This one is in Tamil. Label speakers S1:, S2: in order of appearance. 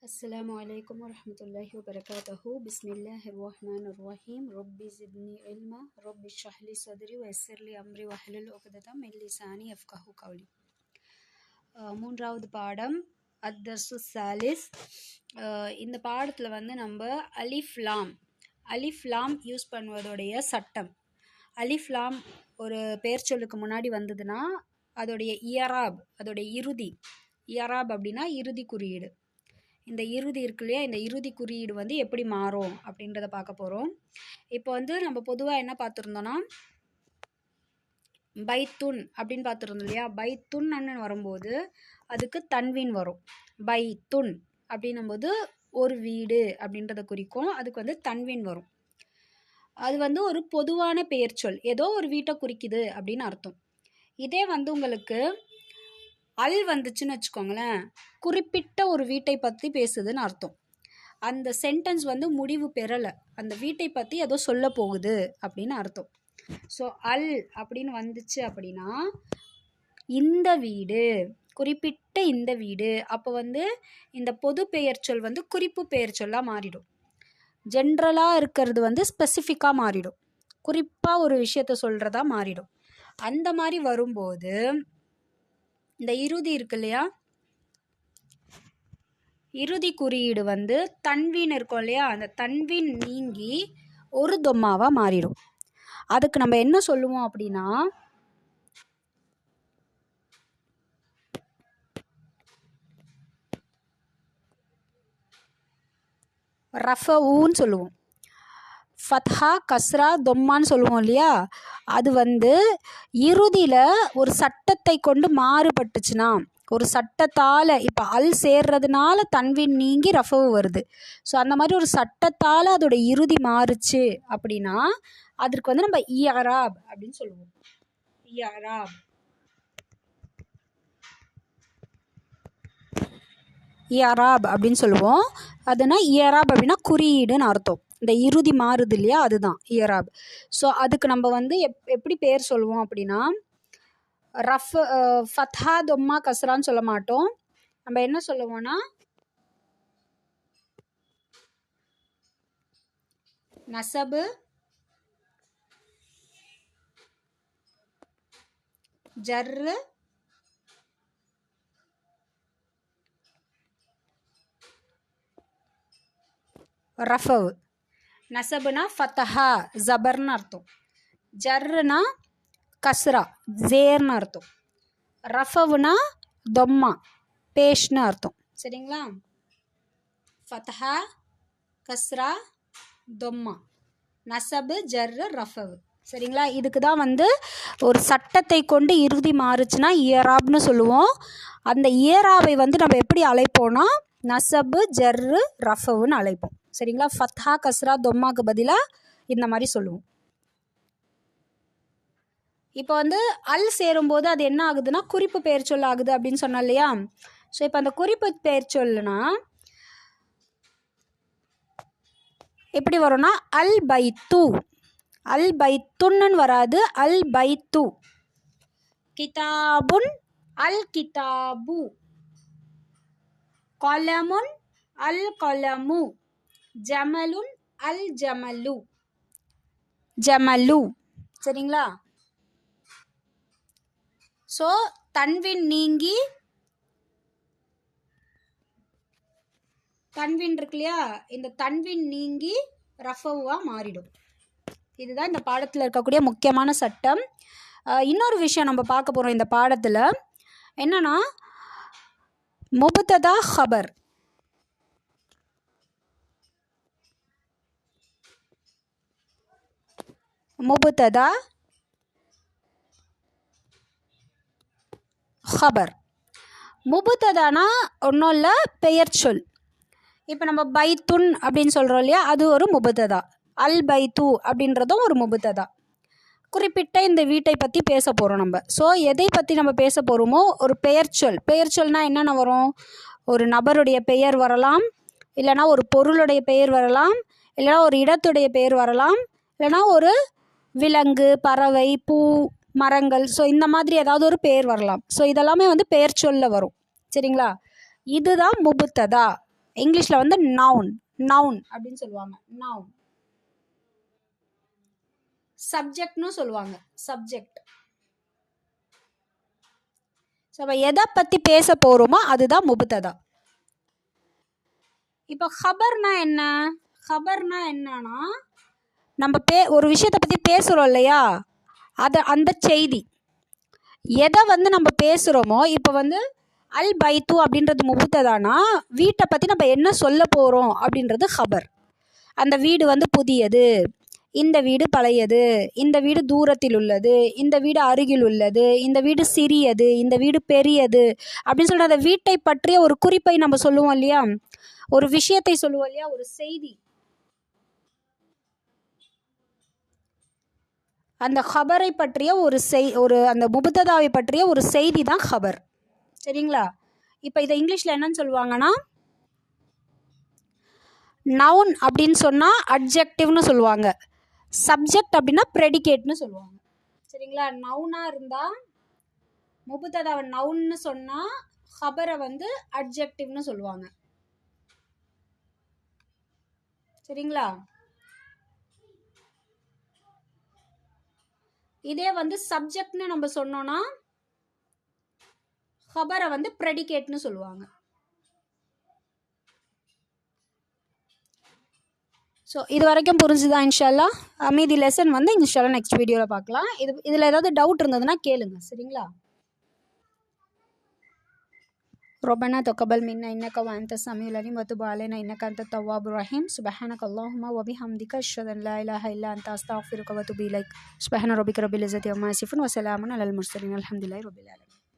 S1: السلام عليكم ورحمة الله وبركاته. بسم الله الرحمن الرحيم. ربي زدني علما ربي اشرح لي صدري ويسر لي أمري واحلل عقدة من لساني يفقهوا قولي. மூன்றாவது பாடம் அத்தர்சு சாலிஸ். இந்த பாடத்தில் நம்ம அலிஃப் லாம் யூஸ் பண்ணுவதோடைய சட்டம். அலிஃப் லாம் ஒரு பெயர் சொல்லுக்கு முன்னாடி வந்ததுன்னா அதோடைய இயராப், அதோடைய இயராப் அப்படின்னா இறுதி குறியீடு. இந்த இறுதி இருக்கு இல்லையா, இந்த இறுதி குறியீடு எப்படி மாறும் அப்படின்றத பார்க்க போகிறோம். இப்போ நம்ம பொதுவாக என்ன பார்த்துருந்தோன்னா பைத்துன் அப்படின்னு பார்த்துருந்தோம் இல்லையா. பைத்துன்னு வரும்போது அதுக்கு தன்வீன் வரும். பைத்துன் அப்படின்னும்போது ஒரு வீடு அப்படின்றத குறிக்கும். அதுக்கு தன்வீன் வரும். அது ஒரு பொதுவான பெயர் சொல், ஏதோ ஒரு வீட்டை குறிக்குது அப்படின்னு அர்த்தம். இதே உங்களுக்கு அல் வந்துச்சுன்னு வச்சுக்கோங்களேன், குறிப்பிட்ட ஒரு வீட்டை பற்றி பேசுதுன்னு அர்த்தம். அந்த சென்டென்ஸ் முடிவு பெறலை, அந்த வீட்டை பற்றி ஏதோ சொல்ல போகுது அப்படின்னு அர்த்தம். ஸோ அல் அப்படின்னு வந்துச்சு அப்படின்னா இந்த வீடு, குறிப்பிட்ட இந்த வீடு. அப்போ இந்த பொது பெயர் சொல் குறிப்பு பெயர் சொல்லாக மாறிடும். ஜென்ரலாக இருக்கிறது ஸ்பெசிஃபிக்காக மாறிடும். குறிப்பாக ஒரு விஷயத்த சொல்கிறதா மாறிடும். அந்த மாதிரி வரும்போது இந்த இறுதி இருக்கு இல்லையா, இறுதி குறியீடு தன்வீன் இருக்கும் இல்லையா, அந்த தன்வீன் நீங்கி ஒரு தொம்மாவாக மாறிடும். அதுக்கு நம்ம என்ன சொல்லுவோம் அப்படின்னா ரஃபவுன்னு சொல்லுவோம். ஃபத்ஹா கஸ்ரா தொம்மான்னு சொல்லுவோம் இல்லையா. அது இறுதியில் ஒரு சட்டத்தை கொண்டு மாறுபட்டுச்சுன்னா, ஒரு சட்டத்தால், இப்போ அல் சேர்றதுனால தன்வீன் நீங்கி ரஃபவு வருது. ஸோ அந்த மாதிரி ஒரு சட்டத்தால் அதோட இறுதி மாறுச்சு அப்படின்னா அதற்கு நம்ம இயராப் அப்படின்னு சொல்லுவோம். இயராப் அப்படின்னு சொல்லுவோம். அதுனா இயராப் அப்படின்னா குறியீடுன்னு அர்த்தம். இந்த இறுதி மாறுது இல்லையா, அதுதான் இயராப். ஸோ அதுக்கு நம்ம எப்படி பேர் சொல்லுவோம் அப்படின்னா ஃபத்ஹா தொம்மா கஸ்ரான்னு சொல்ல மாட்டோம். நம்ம என்ன சொல்லுவோம்னா நசபு, ஜர்ரு, ரஃபவு. நசபுனா ஃபத்தஹா ஜபர்னு அர்த்தம். ஜர்ருனா கஸ்ரா ஜேர்னு அர்த்தம். ரஃபவுனா தொம்மா பேஷ்னு அர்த்தம். சரிங்களா. ஃபத்தஹா கஸ்ரா தொம்மா, நசபு ஜர்ரு ரஃபவு. சரிங்களா. இதுக்கு தான் ஒரு சட்டத்தை கொண்டு இறுதி மாறுச்சுன்னா இயராப்னு சொல்லுவோம். அந்த இயராவை நம்ம எப்படி அழைப்போம்னா நசபு ஜர்ரு ரஃபவுன்னு அழைப்போம். சரிங்களா. ஃபத்ஹா கஸ்ரா தொம்மாக்கு பதிலாக இந்த மாதிரி சொல்லுவோம். இப்போ அல் சேரும்போது அது என்ன ஆகுதுன்னா குறிப்பு பெயர் சொல் ஆகுது அப்படின்னு சொன்னோம் இல்லையா. ஸோ இப்போ அந்த குறிப்பு பெயர் சொல்லுனா எப்படி வரும்னா அல் பைத்து, அல் பைத்துன்னு வராது, அல் பைத்து. கிதாபுன் அல் கிதாபு, கலமுன் அல் கலமு, ஜமலுன் அல் ஜமலு, ஜமலு. சரிங்களா. ஸோ தன்வீன் நீங்கி, தன்வீன் இருக்கு இல்லையா, இந்த தன்வீன் நீங்கி ரஃபவுவாக மாறிடும். இதுதான் இந்த பாடத்தில் இருக்கக்கூடிய முக்கியமான சட்டம். இன்னொரு விஷயம் நம்ம பார்க்க போகிறோம் இந்த பாடத்தில். என்னன்னா முபத்ததா ஹபர். முபத்ததா ஹபர். முபத்ததானா ஒன்றும் இல்லை, பெயர் சொல். இப்போ நம்ம பைத்துன் அப்படின்னு சொல்கிறோம் இல்லையா, அது ஒரு முபத்ததா. அல் பைத்து அப்படின்றதும் ஒரு முபத்ததா. குறிப்பிட்ட இந்த வீட்டை பற்றி பேச போகிறோம் நம்ம. ஸோ எதை பற்றி நம்ம பேச போகிறோமோ ஒரு பெயர் சொல். பெயர் சொல்னால் என்னென்ன வரும்? ஒரு நபருடைய பெயர் வரலாம், இல்லைனா ஒரு பொருளுடைய பெயர் வரலாம், இல்லைனா ஒரு இடத்துடைய பெயர் வரலாம், இல்லைனா ஒரு விலங்கு, பறவை, பூ, மரங்கள். ஸோ இந்த மாதிரி ஏதாவது ஒரு பெயர் வரலாம். ஸோ இதெல்லாமே பெயர் சொல்ல வரும். சரிங்களா. இதுதான் முபத்ததா. இங்கிலீஷில் வந்து நவுன் நவுன் அப்படின்னு சொல்லுவாங்க. நவுன். சப்ஜெக்ட்னு சொல்லுவாங்க. சப்ஜெக்ட். ஸோ நம்ம எதை பற்றி பேச போகிறோமோ அதுதான் முபுத்ததா. இப்போ ஹபர்னா என்ன? ஹபர்னா என்னன்னா நம்ம ஒரு விஷயத்தை பற்றி பேசுகிறோம் இல்லையா, அந்த செய்தி எதை வந்து நம்ம பேசுகிறோமோ, இப்போ வந்து அல் பைத்து அப்படின்றது முபுத்ததானா, வீட்டை பற்றி நம்ம என்ன சொல்ல போகிறோம் அப்படின்றது ஹபர். அந்த வீடு வந்து புதியது, இந்த வீடு பழையது, இந்த வீடு தூரத்தில் உள்ளது, இந்த வீடு அருகில் உள்ளது, இந்த வீடு சிறியது, இந்த வீடு பெரியது அப்படின்னு சொல்லிட்டு அந்த வீட்டை பற்றிய ஒரு குறிப்பை நம்ம சொல்லுவோம் இல்லையா, ஒரு விஷயத்தை சொல்லுவோம் இல்லையா, ஒரு செய்தி. அந்த ஹபரை பற்றிய ஒரு அந்த முபுத்ததாவை பற்றிய ஒரு செய்தி தான் ஹபர். சரிங்களா? இப்போ இதை இங்கிலீஷில் என்னன்னு சொல்லுவாங்கன்னா, நவுன் அப்படின்னு சொன்னால் அட்ஜெக்டிவ்னு சொல்லுவாங்க, சப்ஜெக்ட் அப்படின்னா ப்ரெடிகேட்னு சொல்லுவாங்க. சரிங்களா? நவுனாக இருந்தால் முபுத்ததாவை நவுன்னு சொன்னால் ஹபரை வந்து அட்ஜெக்டிவ்னு சொல்லுவாங்க. சரிங்களா? இதே வந்து சப்ஜெக்ட்னு நம்ம சொன்னோன்னா ஹபரை வந்து ப்ரெடிகேட்னு சொல்லுவாங்க. ஸோ இது வரைக்கும் புரிஞ்சுதான் இன்ஷால்லா? மீதி லெசன் வந்து இன்ஷால்லா நெக்ஸ்ட் வீடியோவில் பார்க்கலாம். இதில் ஏதாவது டவுட் இருந்ததுன்னா கேளுங்க. சரிங்களா? ربنا تقبل منا إنك وأنت السميع العليم وتب علينا إنك أنت التواب الرحيم سبحانك اللهم وبحمدك أشهد أن لا إله إلا أنت أستغفرك وأتوب إليك سبحان ربك رب العزة عما يصفون وسلام على المرسلين الحمد لله رب العالمين.